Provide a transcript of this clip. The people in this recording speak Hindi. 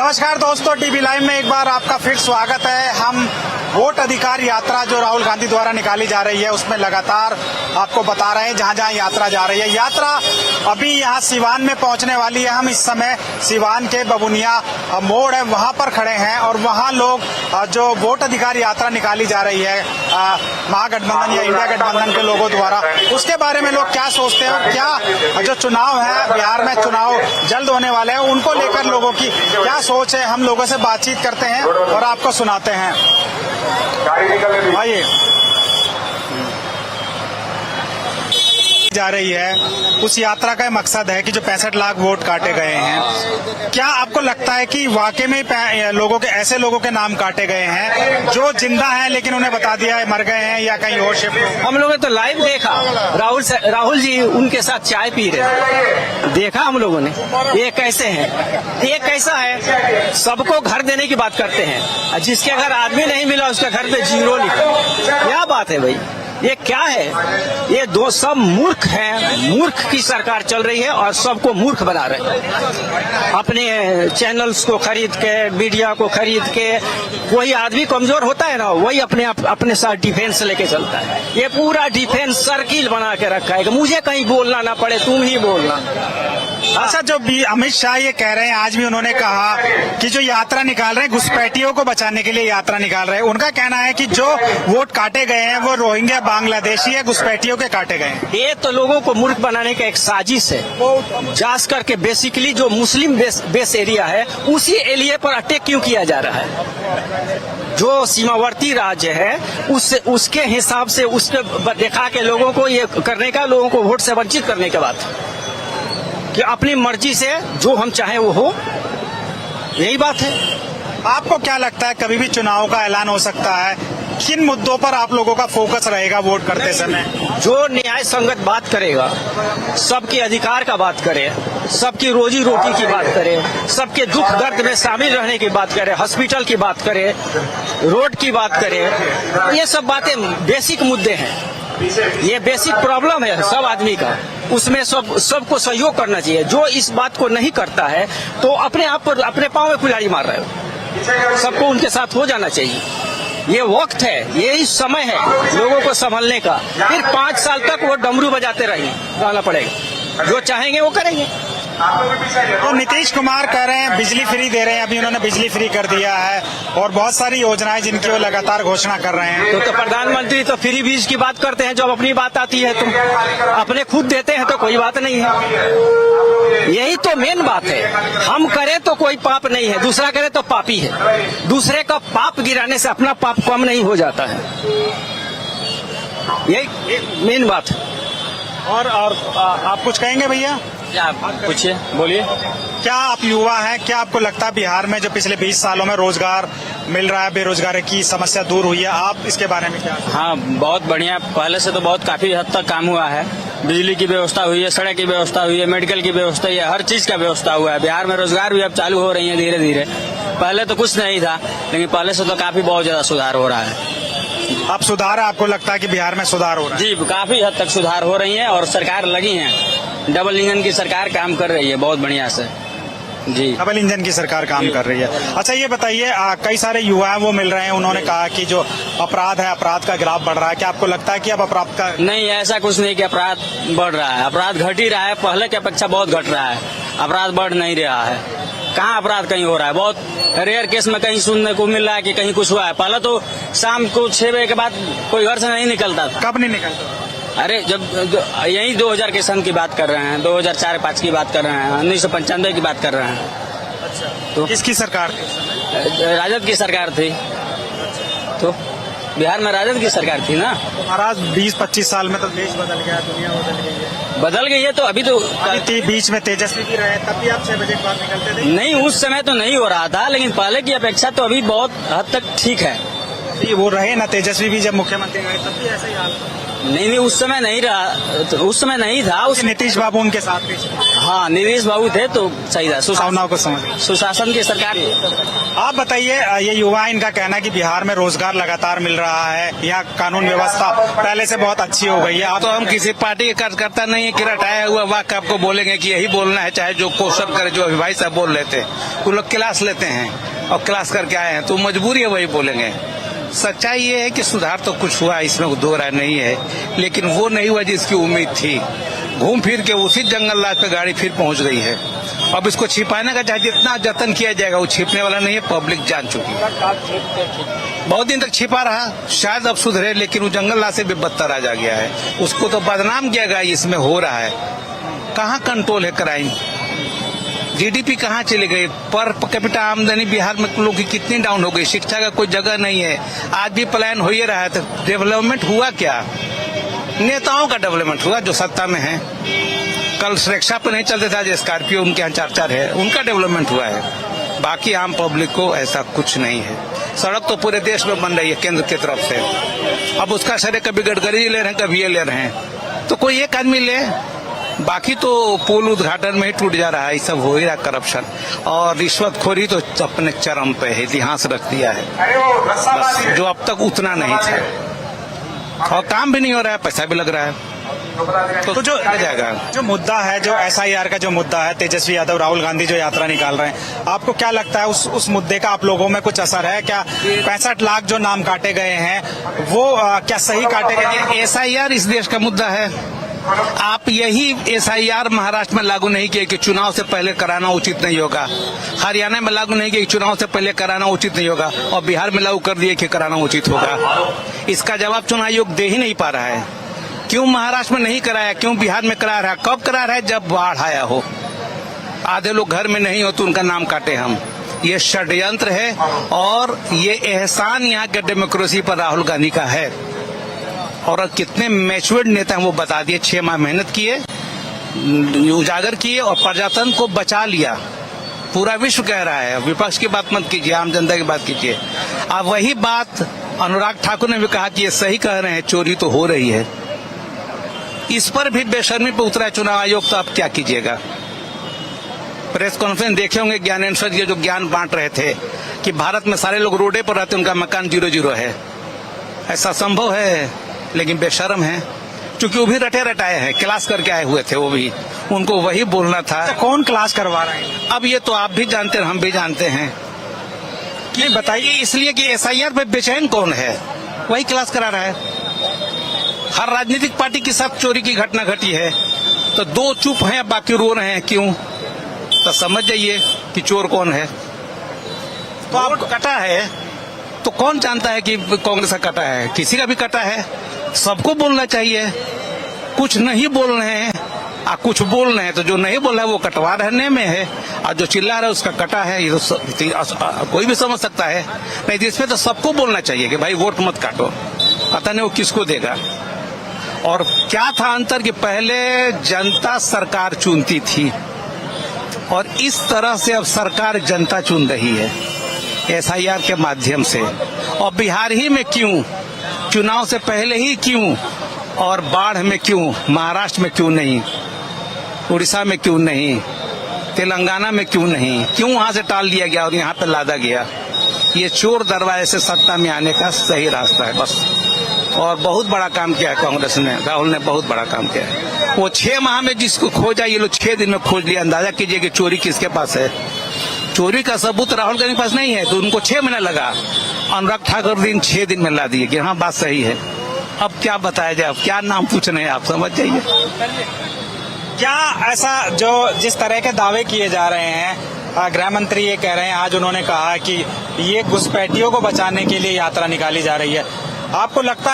नमस्कार दोस्तों, टीवी लाइव में एक बार आपका फिर स्वागत है। हम वोट अधिकार यात्रा जो राहुल गांधी द्वारा निकाली जा रही है उसमें लगातार आपको बता रहे हैं जहां जहां यात्रा जा रही है। यात्रा अभी यहां सिवान में पहुंचने वाली है। हम इस समय सिवान के बबुनिया मोड़ है वहां पर खड़े हैं और वहां लोग जो वोट अधिकार यात्रा निकाली जा रही है महागठबंधन या इंडिया गठबंधन के लोगों द्वारा, उसके बारे में लोग क्या सोचते हैं और क्या जो चुनाव है बिहार में चुनाव जल्द होने वाले हैं उनको लेकर लोगों की क्या सोच है, हम लोगों से बातचीत करते हैं और आपको सुनाते हैं। आइए, जा रही है उस यात्रा का मकसद है कि जो 65 लाख वोट काटे गए हैं, क्या आपको लगता है कि वाकई में लोगों के ऐसे लोगों के नाम काटे गए हैं जो जिंदा हैं लेकिन उन्हें बता दिया है मर गए हैं या कहीं और शिफ्ट? हम लोगों ने तो लाइव देखा, राहुल जी उनके साथ चाय पी रहे, देखा हम लोगों ने। ये कैसे हैं, ये कैसा है, सबको घर देने की बात करते हैं, जिसके घर आदमी नहीं मिला उसके घर पे 0 लिखा। क्या बात है भाई, ये क्या है? ये दो सब मूर्ख हैं, मूर्ख की सरकार चल रही है और सबको मूर्ख बना रहे हैं। अपने चैनल्स को खरीद के, मीडिया को खरीद के, वही आदमी कमजोर होता है ना, वही अपने साथ डिफेंस लेके चलता है। ये पूरा डिफेंस सर्किल बना के रखा है कि मुझे कहीं बोलना ना पड़े, तुम ही बोलना। अच्छा, जो अमित शाह ये कह रहे हैं, आज भी उन्होंने कहा कि जो यात्रा निकाल रहे हैं घुसपैठियों को बचाने के लिए यात्रा निकाल रहे हैं। उनका कहना है कि जो वोट काटे गए हैं वो रोहिंग्या बांग्लादेशी है, घुसपैठियों के काटे गए हैं। ये तो लोगों को मूर्ख बनाने का एक साजिश है। खास करके बेसिकली जो मुस्लिम बेस एरिया है उसी एरिया पर अटैक क्यों किया जा रहा है? जो सीमावर्ती राज्य है उसके हिसाब से उसके दिखा के लोगों को ये करने का, लोगों को वोट से वंचित करने के बाद कि अपनी मर्जी से जो हम चाहें वो हो, यही बात है। आपको क्या लगता है कभी भी चुनाव का ऐलान हो सकता है? किन मुद्दों पर आप लोगों का फोकस रहेगा वोट करते समय? जो न्याय संगत बात करेगा, सबके अधिकार का बात करे, सबकी रोजी रोटी की बात करे, सबके दुख दर्द में शामिल रहने की बात करे, हॉस्पिटल की बात करे, रोड की बात करे, ये सब बातें बेसिक मुद्दे हैं। ये बेसिक प्रॉब्लम है सब आदमी का, उसमें सबको सहयोग करना चाहिए। जो इस बात को नहीं करता है तो अपने आप पर अपने पाँव में कुल्हाड़ी मार रहे हो। सबको उनके साथ हो जाना चाहिए। ये वक्त है, यही समय है लोगों को संभलने का। फिर 5 साल तक वो डमरू बजाते रहना पड़ेगा, जो चाहेंगे वो करेंगे। तो नीतीश कुमार कह रहे हैं बिजली फ्री दे रहे हैं, अभी उन्होंने बिजली फ्री कर दिया है और बहुत सारी योजनाएं जिनकी वो लगातार घोषणा कर रहे हैं। तो प्रधानमंत्री तो फ्री बीज की बात करते हैं, जब अपनी बात आती है तुम अपने खुद देते हैं तो कोई बात नहीं है। यही तो मेन बात है। हम करें तो कोई पाप नहीं है, दूसरा करे तो पापी है। दूसरे का पाप गिराने से अपना पाप कम नहीं हो जाता है, यही मेन बात है। और आप कुछ कहेंगे भैया? क्या पूछिए, बोलिए। क्या आप युवा हैं, क्या आपको लगता है बिहार में जो पिछले 20 सालों में रोजगार मिल रहा है, बेरोजगारी की समस्या दूर हुई है, आप इसके बारे में क्या? हाँ, बहुत बढ़िया। पहले से तो बहुत काफी हद तक काम हुआ है। बिजली की व्यवस्था हुई है, सड़क की व्यवस्था हुई है, मेडिकल की व्यवस्था हुई है, हर चीज का व्यवस्था हुआ है। बिहार में रोजगार भी अब चालू हो रही है धीरे धीरे। पहले तो कुछ नहीं था, लेकिन पहले से तो काफी बहुत ज्यादा सुधार हो रहा है। अब सुधार है, आपको लगता है कि बिहार में सुधार हो रहा है? जी, काफी हद तक सुधार हो रही है और सरकार लगी है। डबल इंजन की सरकार काम कर रही है बहुत बढ़िया से। जी, डबल इंजन की सरकार काम कर रही है। अच्छा, ये बताइए, कई सारे युवा वो मिल रहे हैं, उन्होंने कहा कि जो अपराध है, अपराध का ग्राफ बढ़ रहा है। क्या आपको लगता है कि अब अपराध का? नहीं, ऐसा कुछ नहीं कि अपराध बढ़ रहा है। अपराध घट ही रहा है, पहले की अपेक्षा बहुत घट रहा है। अपराध बढ़ नहीं रहा है। कहाँ अपराध कहीं हो रहा है? बहुत रेयर केस में कहीं सुनने को मिल रहा है कि कहीं कुछ हुआ है। पहले तो शाम को 6 बजे के बाद कोई घर से नहीं निकलता था। कब नहीं निकलता? अरे जब यही 2000 के सन की बात कर रहे हैं, 2004-5 की बात कर रहे हैं, 1995 की बात कर रहे हैं। अच्छा, तो किसकी सरकार थी? राजद की सरकार थी। तो बिहार में राजद की सरकार थी ना। महाराज 20-25 साल में तो देश बदल गया, दुनिया बदल गई है। बदल गई है तो अभी तो बीच में तेजस्वी भी रहे, तब भी आप 6 बजे के बाद निकलते थे? नहीं, उस समय तो नहीं हो रहा था, लेकिन पहले की अपेक्षा तो अभी बहुत हद तक ठीक है। वो रहे ना तेजस्वी भी, जब मुख्यमंत्री रहे तब भी ऐसा ही हाल था। नहीं, उस समय नहीं रहा, तो उस समय नहीं था उस। नीतीश बाबू उनके साथ थे, हाँ, नीतीश बाबू थे तो सही था, भावनाओं को समझ। सुशासन की सरकार। आप बताइए, ये युवा, इनका कहना है कि बिहार में रोजगार लगातार मिल रहा है, यहाँ कानून व्यवस्था पहले से बहुत अच्छी हो गई है। आप तो हम किसी पार्टी के कार्यकर्ता नहीं है कि रटाया हुआ वाक्य आपको बोलेंगे कि यही बोलना है, चाहे जो क्वेश्चन करे, जो अभिभाषक साहब बोल लेते हैं, वो लोग क्लास लेते हैं और क्लास करके आए हैं, तो मजबूरी है वही बोलेंगे। सच्चाई ये है कि सुधार तो कुछ हुआ, इसमें दो राय नहीं है, लेकिन वो नहीं हुआ जिसकी उम्मीद थी। घूम फिर के उसी जंगल राज पे गाड़ी फिर पहुंच गई है। अब इसको छिपाने का चाहे जितना जतन किया जाएगा, वो छिपने वाला नहीं है, पब्लिक जान चुकी है। बहुत दिन तक छिपा रहा, शायद अब सुधरे, लेकिन वो जंगल राज से भी बदतर आ जा गया है। उसको तो बदनाम किया गया, इसमें हो रहा है। कहाँ कंट्रोल है क्राइम, जीडीपी कहाँ चले गई, पर कैपिटा आमदनी बिहार में लोगों की कितनी डाउन हो गई, शिक्षा का कोई जगह नहीं है। आज भी प्लान हो ही रहा है, तो डेवलपमेंट हुआ क्या? नेताओं का डेवलपमेंट हुआ जो सत्ता में है। कल रिक्शा पे नहीं चलते थे, आज स्कॉर्पियो उनके यहाँ 4-4 है, उनका डेवलपमेंट हुआ है। बाकी आम पब्लिक को ऐसा कुछ नहीं है। सड़क तो पूरे देश में बन रही है केंद्र की तरफ से, अब उसका श्रेय कभी गडकरी ले रहे हैं, कभी ये ले रहे हैं, तो कोई एक आदमी ले, बाकी तो पुल उद्घाटन में ही टूट जा रहा है। ये सब हो ही रहा, करप्शन और रिश्वतखोरी तो अपने चरम पे है, इतिहास रख दिया है बस, जो अब तक उतना नहीं था, और काम भी नहीं हो रहा है, पैसा भी लग रहा है, तो जो आ जाएगा। जो मुद्दा है, जो SIR का जो मुद्दा है, तेजस्वी यादव, राहुल गांधी जो यात्रा निकाल रहे हैं, आपको क्या लगता है उस मुद्दे का आप लोगों में कुछ असर है क्या? 65 लाख जो नाम काटे गए हैं, वो क्या सही काटे गए? SIR इस देश का मुद्दा है। आप यही SIR महाराष्ट्र में लागू नहीं किए कि चुनाव से पहले कराना उचित नहीं होगा, हरियाणा में लागू नहीं किए कि चुनाव से पहले कराना उचित नहीं होगा, और बिहार में लागू कर दिए कि कराना उचित होगा। इसका जवाब चुनाव आयोग दे ही नहीं पा रहा है। क्यों महाराष्ट्र में नहीं कराया, क्यों बिहार में करा रहा है? कब करा रहा है? जब बाढ़ आया हो, आधे लोग घर में नहीं हो तो उनका नाम काटे हम। ये षड्यंत्र है, और ये एहसान यहाँ के डेमोक्रेसी पर राहुल गांधी का है। और कितने मैच्योर्ड नेता हैं वो बता दिए, 6 माह मेहनत किए, उजागर किए और प्रजातंत्र को बचा लिया। पूरा विश्व कह रहा है, विपक्ष की बात मत कीजिए, आम जनता की बात कीजिए। अब वही बात अनुराग ठाकुर ने भी कहा कि ये सही कह रहे हैं, चोरी तो हो रही है। इस पर भी बेशर्मी पे उतरा है चुनाव आयोग, तो आप क्या कीजिएगा? प्रेस कॉन्फ्रेंस देखे होंगे ज्ञानेश्वर जी जो ज्ञान बांट रहे थे कि भारत में सारे लोग रोडे पर रहते, उनका मकान 0-0 है। ऐसा संभव है, लेकिन बेशर्म है, क्योंकि वो भी रटे रटाए हैं, क्लास करके आए हुए थे, वो भी उनको वही बोलना था। तो कौन क्लास करवा रहे हैं? अब ये तो आप भी जानते हैं, हम भी जानते हैं। कि बताइए, इसलिए कि SIR पे बेचैन कौन है, वही क्लास करा रहा है। हर राजनीतिक पार्टी के साथ चोरी की घटना घटी है, तो 2 चुप हैं, बाकी रो रहे हैं, क्यों? तो समझ जाइए कि चोर कौन है। तो आप कटा है, तो कौन जानता है कि कांग्रेस का कटा है? किसी का भी कटा है, सबको बोलना चाहिए। कुछ नहीं बोल रहे हैं, कुछ बोल रहे हैं, तो जो नहीं बोल रहा है वो कटवा रहने में है, और जो चिल्ला रहा है उसका कटा है। ये तो कोई भी समझ सकता है। नहीं, इसमें तो सबको बोलना चाहिए कि भाई वोट मत काटो, पता नहीं वो किसको देगा। और क्या था अंतर कि पहले जनता सरकार चुनती थी, और इस तरह से अब सरकार जनता चुन रही है SIR के माध्यम से। और बिहार ही में क्यों, चुनाव से पहले ही क्यों, और बाढ़ में क्यों, महाराष्ट्र में क्यों नहीं, उड़ीसा में क्यों नहीं, तेलंगाना में क्यों नहीं, क्यों वहां से टाल दिया गया और यहाँ पे लादा गया? ये चोर दरवाजे से सत्ता में आने का सही रास्ता है बस। और बहुत बड़ा काम किया है कांग्रेस ने, राहुल ने बहुत बड़ा काम किया है। वो 6 माह में जिसको खोजा, ये लोग 6 दिन में खोज लिया। अंदाजा कीजिए कि चोरी किसके पास है। चोरी का सबूत राहुल गांधी के पास नहीं है, तो उनको 6 महीना लगा। अनुराग ठाकुर 6 दिन में ला दिए कि हाँ बात सही है। अब क्या बताया जाए, अब क्या नाम पूछने हैं, आप समझ जाइए। क्या ऐसा जो जिस तरह के दावे किए जा रहे हैं, गृह मंत्री ये कह रहे हैं, आज उन्होंने कहा कि ये घुसपैठियों को बचाने के लिए यात्रा निकाली जा रही है, आपको लगता है